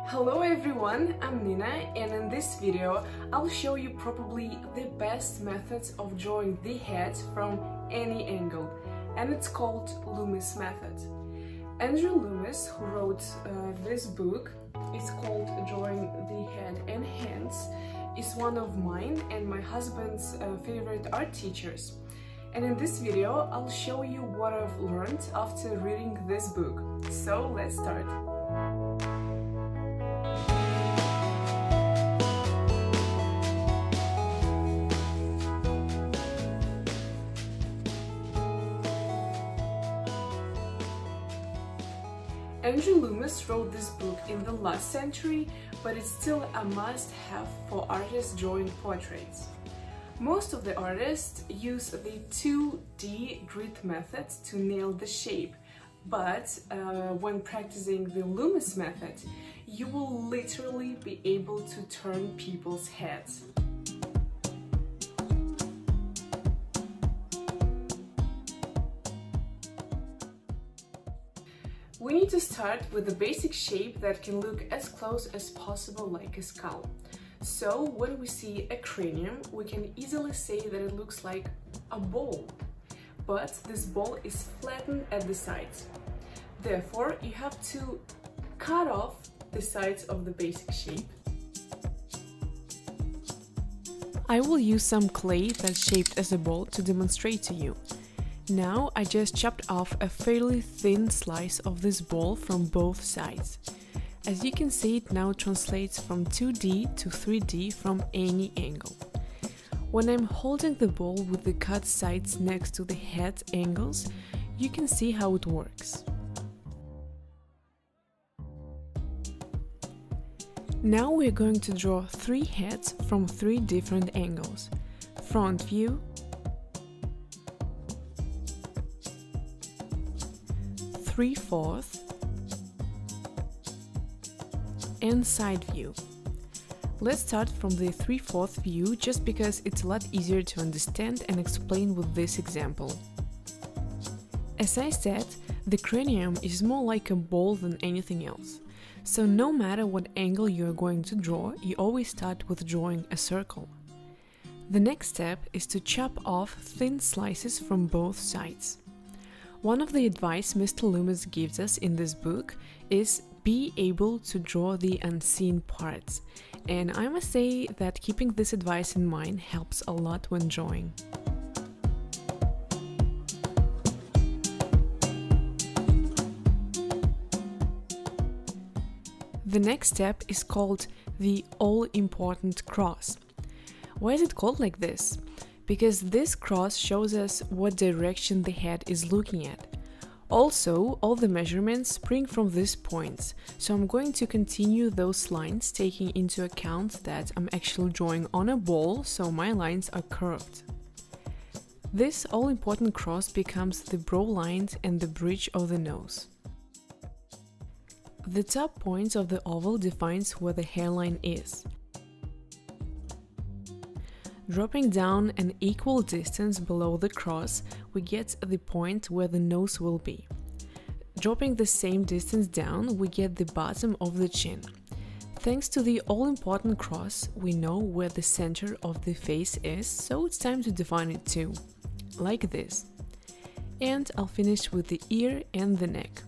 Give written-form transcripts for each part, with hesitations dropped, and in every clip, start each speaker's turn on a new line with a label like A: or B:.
A: Hello everyone, I'm Nina, and in this video I'll show you probably the best methods of drawing the head from any angle, and it's called Loomis method. Andrew Loomis, who wrote this book, it's called Drawing the Head and Hands, is one of mine and my husband's favorite art teachers. And in this video I'll show you what I've learned after reading this book. So let's start. Andrew Loomis wrote this book in the last century, but it's still a must-have for artists drawing portraits. Most of the artists use the 2D grid method to nail the shape, but when practicing the Loomis method, you will literally be able to turn people's heads. We need to start with the basic shape that can look as close as possible like a skull. So when we see a cranium, we can easily say that it looks like a ball, but this ball is flattened at the sides. Therefore, you have to cut off the sides of the basic shape. I will use some clay that's shaped as a ball to demonstrate to you. Now I just chopped off a fairly thin slice of this ball from both sides. As you can see, it now translates from 2D to 3D from any angle. When I'm holding the ball with the cut sides next to the head angles, you can see how it works. Now we're going to draw 3 heads from 3 different angles: front view, 3/4 and side view. Let's start from the 3/4 view just because it's a lot easier to understand and explain with this example. As I said, the cranium is more like a ball than anything else. So no matter what angle you are going to draw, you always start with drawing a circle. The next step is to chop off thin slices from both sides. One of the advice Mr. Loomis gives us in this book is be able to draw the unseen parts, and I must say that keeping this advice in mind helps a lot when drawing. The next step is called the all-important cross. Why is it called like this? Because this cross shows us what direction the head is looking at. Also, all the measurements spring from these points, so I'm going to continue those lines taking into account that I'm actually drawing on a ball, so my lines are curved. This all-important cross becomes the brow line and the bridge of the nose. The top points of the oval defines where the hairline is. Dropping down an equal distance below the cross, we get the point where the nose will be. Dropping the same distance down, we get the bottom of the chin. Thanks to the all-important cross, we know where the center of the face is, so it's time to define it too, like this. And I'll finish with the ear and the neck.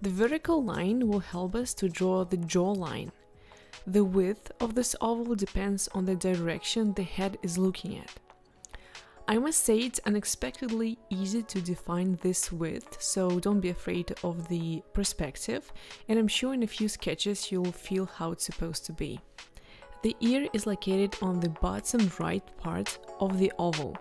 A: The vertical line will help us to draw the jawline. The width of this oval depends on the direction the head is looking at. I must say it's unexpectedly easy to define this width, so don't be afraid of the perspective, and I'm sure in a few sketches you'll feel how it's supposed to be. The ear is located on the bottom right part of the oval.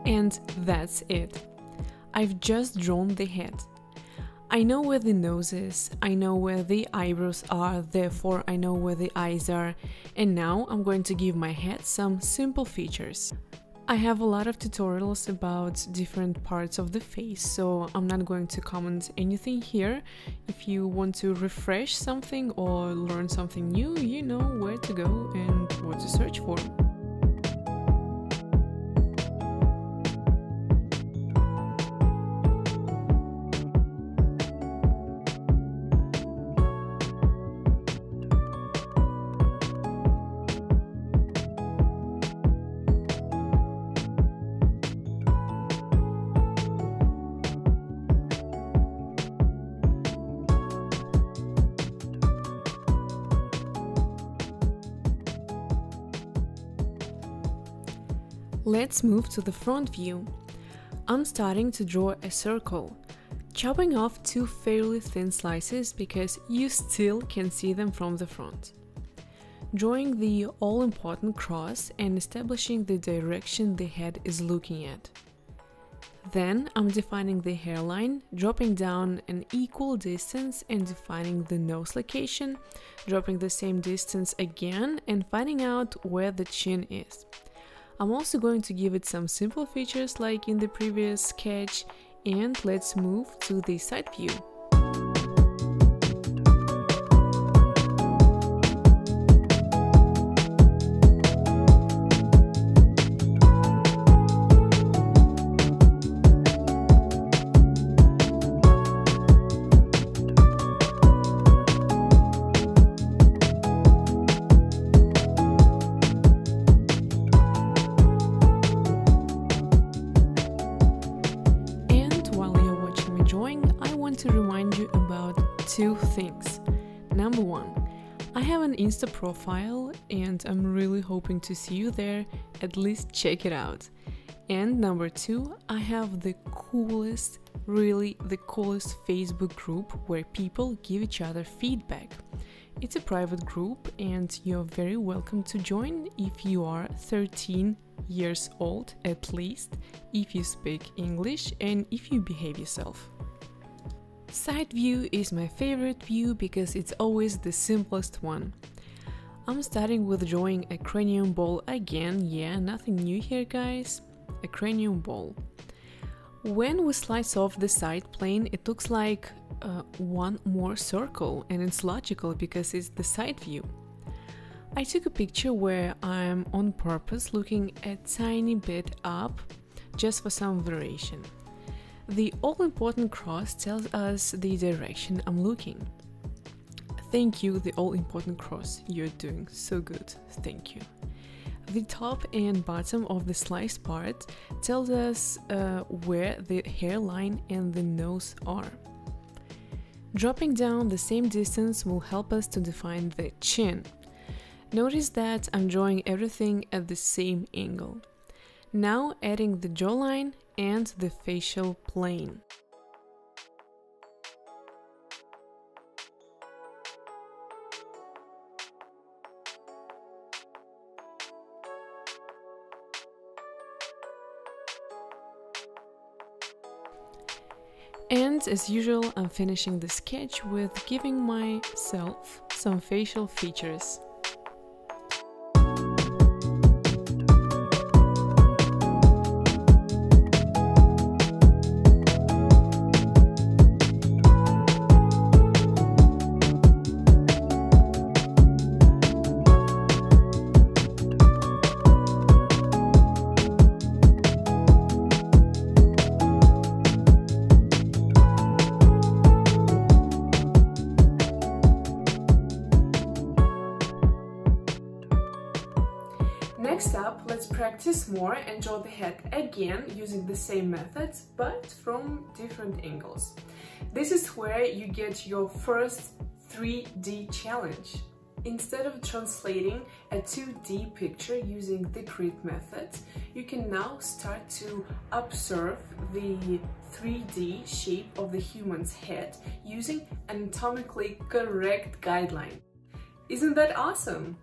A: And that's it. I've just drawn the head. I know where the nose is, I know where the eyebrows are, therefore I know where the eyes are, and now I'm going to give my head some simple features. I have a lot of tutorials about different parts of the face, so I'm not going to comment anything here. If you want to refresh something or learn something new, you know where to go and what to search for. Let's move to the front view. I'm starting to draw a circle, chopping off two fairly thin slices because you still can see them from the front. Drawing the all-important cross and establishing the direction the head is looking at. Then I'm defining the hairline, dropping down an equal distance and defining the nose location, dropping the same distance again and finding out where the chin is. I'm also going to give it some simple features like in the previous sketch, and let's move to the side view. To remind you about two things. Number one, I have an Insta profile and I'm really hoping to see you there, at least check it out. And number two, I have the coolest, really the coolest Facebook group where people give each other feedback. It's a private group and you're very welcome to join if you are 13 years old at least, if you speak English and if you behave yourself. Side view is my favorite view because it's always the simplest one. I'm starting with drawing a cranium ball again, yeah, nothing new here guys, a cranium ball. When we slice off the side plane, it looks like one more circle, and it's logical because it's the side view. I took a picture where I'm on purpose looking a tiny bit up, just for some variation. The all-important cross tells us the direction I'm looking. Thank you, the all-important cross, you're doing so good, thank you. The top and bottom of the sliced part tells us where the hairline and the nose are. Dropping down the same distance will help us to define the chin. Notice that I'm drawing everything at the same angle. Now adding the jawline and the facial plane. And as usual, I'm finishing the sketch with giving myself some facial features. Next up, let's practice more and draw the head again using the same methods, but from different angles. This is where you get your first 3D challenge. Instead of translating a 2D picture using the grid method, you can now start to observe the 3D shape of the human's head using an anatomically correct guideline. Isn't that awesome?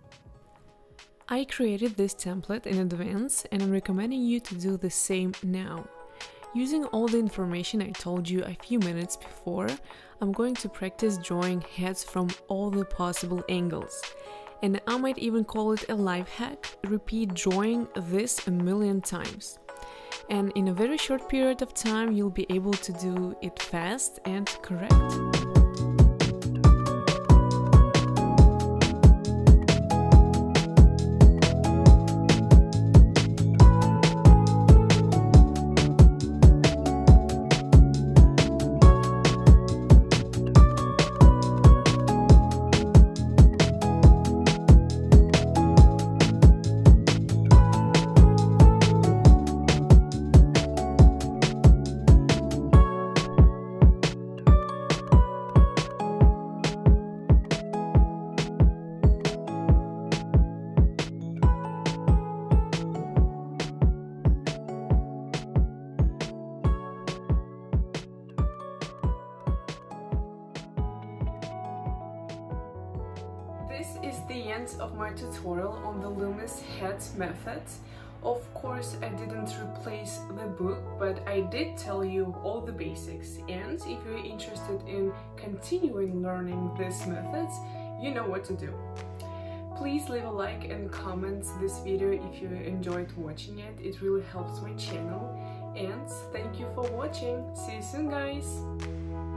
A: I created this template in advance and I'm recommending you to do the same now. Using all the information I told you a few minutes before, I'm going to practice drawing heads from all the possible angles. And I might even call it a life hack: repeat drawing this a million times. And in a very short period of time, you'll be able to do it fast and correct. This is the end of my tutorial on the Loomis head method. Of course, I didn't replace the book, but I did tell you all the basics. And if you're interested in continuing learning these methods, you know what to do. Please leave a like and comment this video if you enjoyed watching it. It really helps my channel. And thank you for watching. See you soon, guys.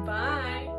A: Bye!